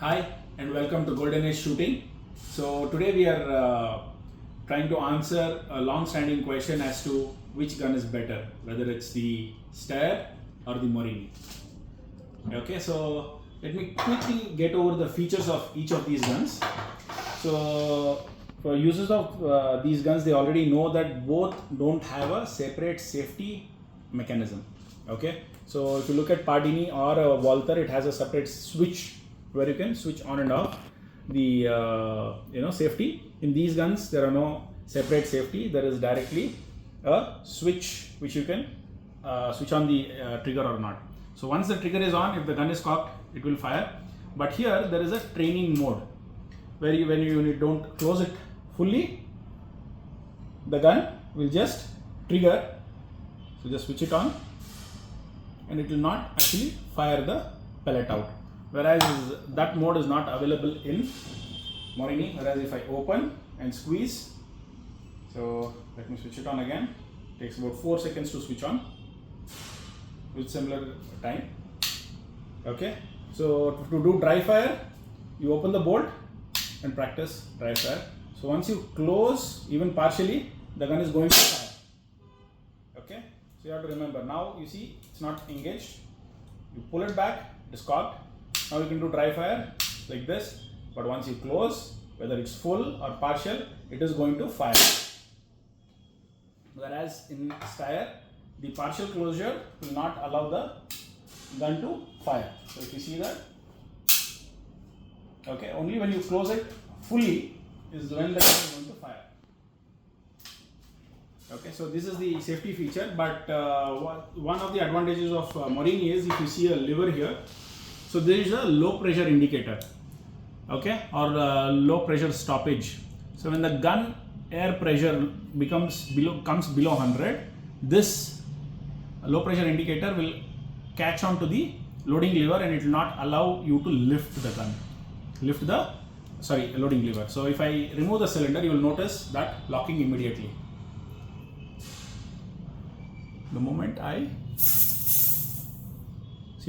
Hi and welcome to Golden Age Shooting. So today we are trying to answer a long-standing question as to which gun is better, whether it's the Steyr or the Morini. Okay, so let me quickly get over the features of each of these guns. So for users of these guns, they already know that both don't have a separate safety mechanism. Okay, so if you look at Pardini or a Walther, it has a separate switch where you can switch on and off the safety. In these guns, there are no separate safety. There is directly a switch which you can switch on the trigger or not. So once the trigger is on, if the gun is cocked, it will fire. But here there is a training mode where when you don't close it fully, the gun will just trigger. So just switch it on and it will not actually fire the pellet out. Whereas that mode is not available in Morini. Whereas if I open and squeeze, so let me switch it on again. It takes about 4 seconds to switch on with similar time. Okay, so to do dry fire, you open the bolt and practice dry fire. So once you close even partially, the gun is going to fire. Okay, so you have to remember, now you see it's not engaged. You pull it back, it is cocked. Now you can do dry fire like this, but once you close, whether it's full or partial, it is going to fire. Whereas in Steyr, the partial closure will not allow the gun to fire. So if you see that, okay, only when you close it fully is when the gun is going to fire. Okay, so this is the safety feature, but one of the advantages of Morini is if you see a lever here, so there is a low pressure indicator, okay, or low pressure stoppage. So when the gun air pressure comes below 100, this low pressure indicator will catch on to the loading lever and it will not allow you to lift the gun, loading lever. So if I remove the cylinder, you will notice that locking immediately. The moment I see,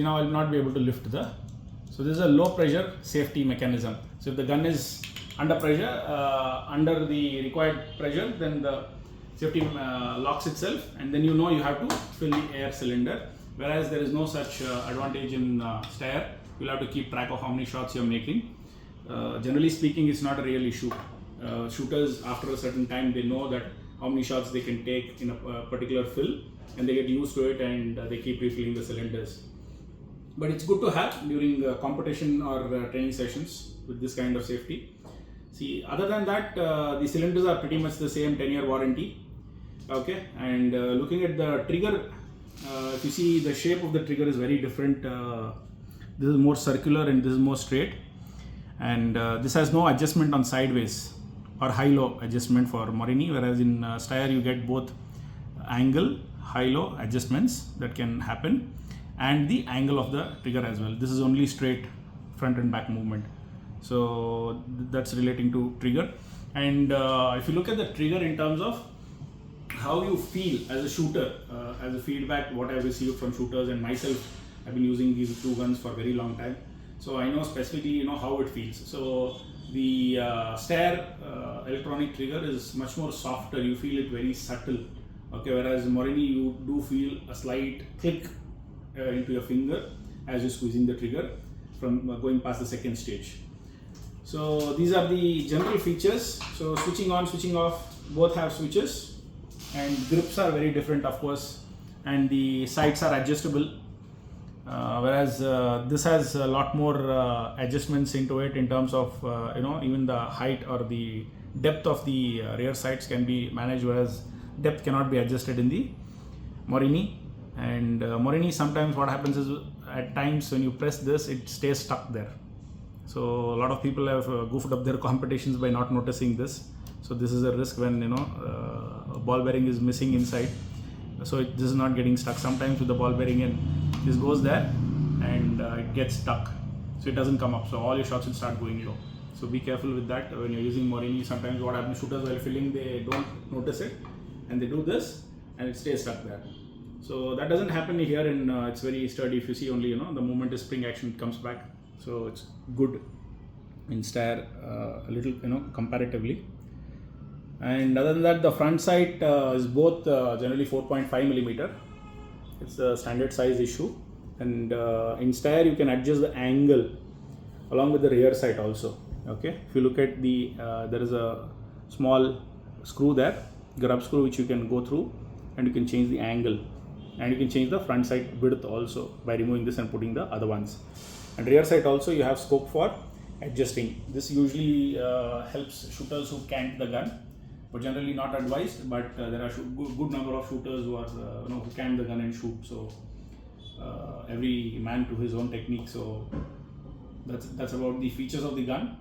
now I will not be able to lift so this is a low pressure safety mechanism. So if the gun is under pressure, under the required pressure, then the safety locks itself and then you know you have to fill the air cylinder. Whereas there is no such advantage in Steyr. You'll have to keep track of how many shots you're making. Generally speaking, it's not a real issue. Shooters, after a certain time, they know that how many shots they can take in a particular fill, and they get used to it and they keep refilling the cylinders. But it's good to have during competition or training sessions with this kind of safety. See, other than that, the cylinders are pretty much the same 10-year warranty. Okay, and looking at the trigger, if you see, the shape of the trigger is very different. This is more circular and this is more straight, and this has no adjustment on sideways or high-low adjustment for Morini, whereas in Steyr you get both angle, high-low adjustments that can happen and the angle of the trigger as well. This is only straight front and back movement. So that's relating to trigger. And if you look at the trigger in terms of how you feel as a shooter, as a feedback, what I've received from shooters and myself, I've been using these two guns for a very long time. So I know specifically, how it feels. So the Steyr electronic trigger is much more softer. You feel it very subtle. Okay, whereas Morini, you do feel a slight click into your finger as you're squeezing the trigger from going past the second stage. So these are the general features. So switching on, switching off, both have switches, and grips are very different, of course, and the sights are adjustable. Whereas this has a lot more adjustments into it in terms of even the height or the depth of the rear sights can be managed, whereas depth cannot be adjusted in the Morini. And Morini, sometimes what happens is at times when you press this, it stays stuck there. So a lot of people have goofed up their competitions by not noticing this. So this is a risk when a ball bearing is missing inside. So this is not getting stuck. Sometimes with the ball bearing in, this goes there and it gets stuck. So it doesn't come up. So all your shots will start going low. So be careful with that when you're using Morini. Sometimes what happens, shooters while filling, they don't notice it and they do this and it stays stuck there. So that doesn't happen here, and it's very sturdy. If you see only, the moment is spring action, it comes back. so it's good in steyr, a little, comparatively. And other than that, the front sight is both generally 4.5 millimeter. It's a standard size issue, and in steyr you can adjust the angle along with the rear sight also. Okay, if you look at the there is a small screw there, grub screw, which you can go through, and you can change the angle, and you can change the front sight width also by removing this and putting the other ones. And rear sight also you have scope for adjusting. This usually helps shooters who cant the gun, but generally not advised. But there are good number of shooters who are who cant the gun and shoot. So every man to his own technique. So that's about the features of the gun.